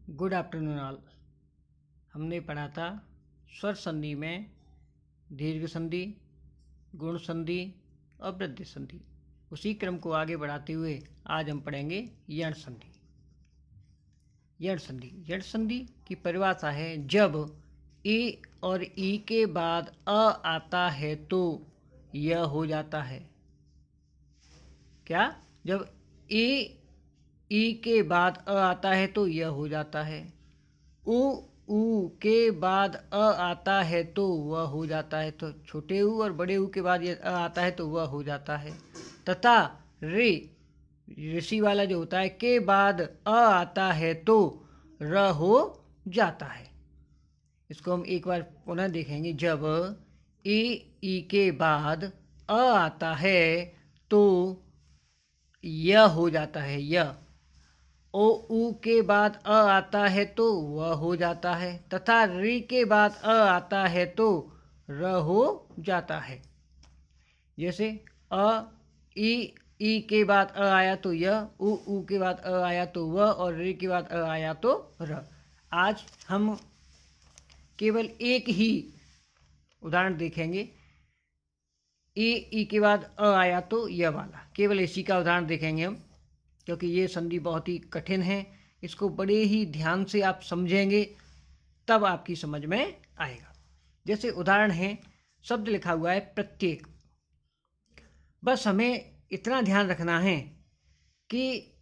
Good afternoon all. हमने पढ़ा था स्वर संधि में दीर्घ संधि, गुण संधि और वृद्धि संधि। उसी क्रम को आगे बढ़ाते हुए आज हम पढ़ेंगे यण संधि। यण संधि की परिभाषा है जब ए और ई के बाद अ आता है तो यह हो जाता है। क्या? जब ए ई के बाद अ आता है तो यह हो जाता है। ऊ के बाद अ आता है तो वह हो जाता है। तो छोटे ऊ और बड़े ऊ के बाद यह अ आता है तो वह हो जाता है। तथा रे ऋषि वाला जो होता है के बाद अ आता है तो र हो जाता है। इसको हम एक बार पुनः देखेंगे। जब ए ई के बाद अ आता है तो यह हो जाता है यह। ओ ऊ के बाद अ आता है तो वह हो जाता है। तथा री के बाद अ आता है तो र हो जाता है। जैसे अ ई के बाद अ आया तो यह, ऊ के बाद अ आया तो वह और री के बाद अ आया तो र। आज हम केवल एक ही उदाहरण देखेंगे। ई के बाद अ आया तो यह वाला, केवल इसी का उदाहरण देखेंगे हम, क्योंकि ये संधि बहुत ही कठिन है। इसको बड़े ही ध्यान से आप समझेंगे तब आपकी समझ में आएगा। जैसे उदाहरण है, शब्द लिखा हुआ है प्रत्येक। बस हमें इतना ध्यान रखना है कि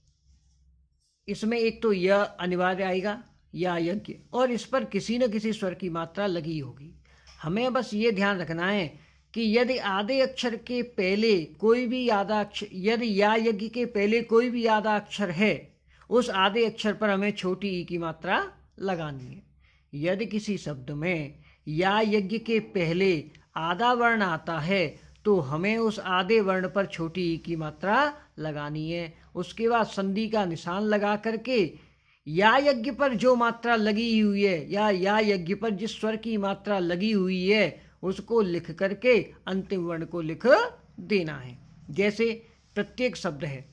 इसमें एक तो यह अनिवार्य आएगा या यज्ञ, और इस पर किसी न किसी स्वर की मात्रा लगी होगी। हमें बस ये ध्यान रखना है कि यदि आधे अक्षर के पहले कोई भी आधा अक्षर, यदि या यज्ञ के पहले कोई भी आधा अक्षर है, उस आधे अक्षर पर हमें छोटी ई की मात्रा लगानी है। यदि किसी शब्द में या यज्ञ के पहले आधा वर्ण आता है तो हमें उस आधे वर्ण पर छोटी ई की मात्रा लगानी है। उसके बाद संधि का निशान लगा करके या यज्ञ पर जो मात्रा लगी हुई है या यज्ञ पर जिस स्वर की मात्रा लगी हुई है उसको लिख करके अंतिम वर्ण को लिख देना है। जैसे प्रत्येक शब्द है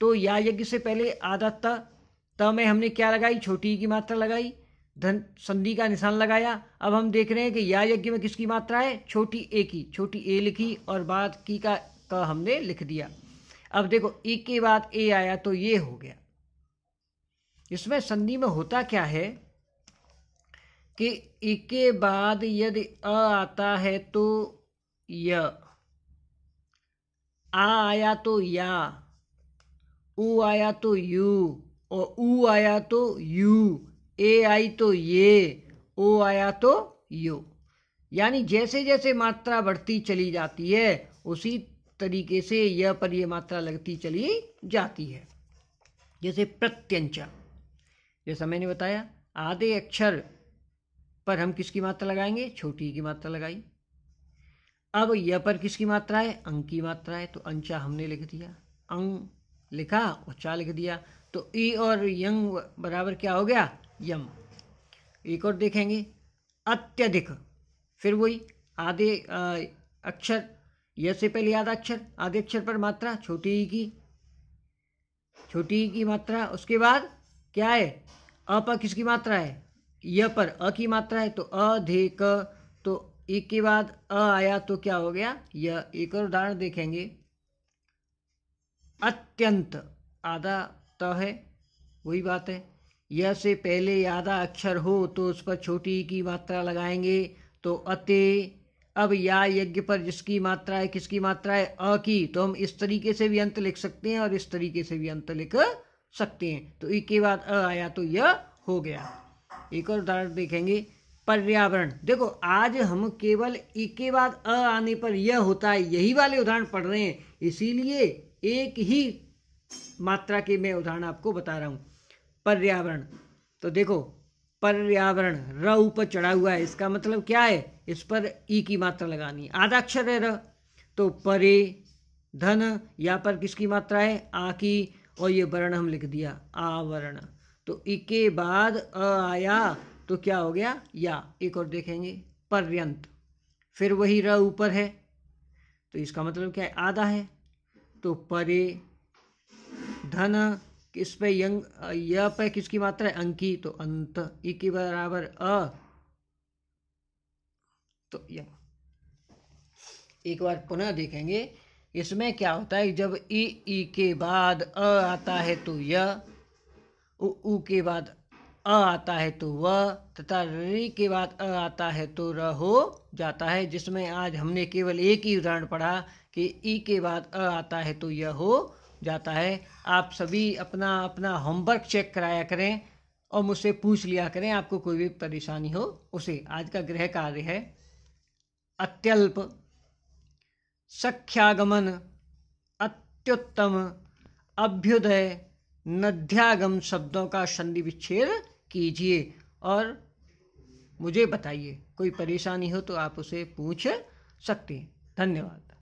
तो या यज्ञ से पहले आधा त में हमने क्या लगाई? छोटी की मात्रा लगाई, धन संधि का निशान लगाया। अब हम देख रहे हैं कि या यज्ञ में किसकी मात्रा है? छोटी ए की, छोटी ए लिखी और बाद की का हमने लिख दिया। अब देखो ई के बाद ए आया तो ये हो गया। इसमें संधि में होता क्या है कि ई के बाद यदि अ आता है तो य, आ आया तो या, ऊ आया तो यू, और ऊ आया तो यू, ए आई तो ये, ओ आया तो यो। यानी जैसे जैसे मात्रा बढ़ती चली जाती है उसी तरीके से यह पर यह मात्रा लगती चली जाती है। जैसे प्रत्यंचा, जैसा मैंने बताया आधे अक्षर पर हम किसकी मात्रा लगाएंगे? छोटी की मात्रा लगाई। अब यह पर किसकी मात्रा है? अंग की मात्रा है, तो अंचा हमने लिख दिया, अंग लिखा और चा लिख दिया। तो ई और यंग बराबर क्या हो गया? यम। एक और देखेंगे अत्यधिक, फिर वही आधे अक्षर, यह से पहले आधा अक्षर, आधे अक्षर पर मात्रा छोटी ई की मात्रा। उसके बाद क्या है? अ पर किसकी मात्रा है? य पर अ की मात्रा है, तो अधिक। तो एक के बाद अ आया तो क्या हो गया? यह। एक और उदाहरण देखेंगे अत्यंत, आधा त है, वही बात है। यह से पहले आधा अक्षर हो तो उस पर छोटी की मात्रा लगाएंगे तो अते। अब या यज्ञ पर जिसकी मात्रा है, किसकी मात्रा है? अ की, तो हम इस तरीके से भी अंत लिख सकते हैं और इस तरीके से भी अंत लिख सकते हैं। तो ई के बाद अ आया तो यह हो गया। एक और उदाहरण देखेंगे पर्यावरण। देखो आज हम केवल ई के बाद अ आने पर यह होता है, यही वाले उदाहरण पढ़ रहे हैं, इसीलिए एक ही मात्रा के मैं उदाहरण आपको बता रहा हूँ। पर्यावरण, तो देखो पर्यावरण र ऊपर चढ़ा हुआ है, इसका मतलब क्या है? इस पर ई की मात्रा लगानी है। आधा अक्षर है र, तो परे धन, यहाँ पर किसकी मात्रा है? आ की, और ये वर्ण हम लिख दिया आवरण। तो ई के बाद अ आया तो क्या हो गया? या। एक और देखेंगे पर्यंत, फिर वही र ऊपर है तो इसका मतलब क्या है? आधा है, तो परे धन किस पे यंग य पे किसकी मात्रा है? अंकी, तो अंत। ई के बराबर अ तो यंग। एक बार पुनः देखेंगे इसमें क्या होता है। जब ई के बाद अ आता है तो य, उ के बाद अ आता है तो व, तथा री के बाद अ आता है तो र हो जाता है। जिसमें आज हमने केवल एक ही उदाहरण पढ़ा कि ई के बाद अ आता है तो यह हो जाता है। आप सभी अपना अपना होमवर्क चेक कराया करें और मुझसे पूछ लिया करें आपको कोई भी परेशानी हो उसे। आज का गृह कार्य है अत्यल्प, सख्यागमन, अत्युत्तम, अभ्युदय, नध्यागम शब्दों का संधि विच्छेद कीजिए और मुझे बताइए। कोई परेशानी हो तो आप उसे पूछ सकते हैं। धन्यवाद।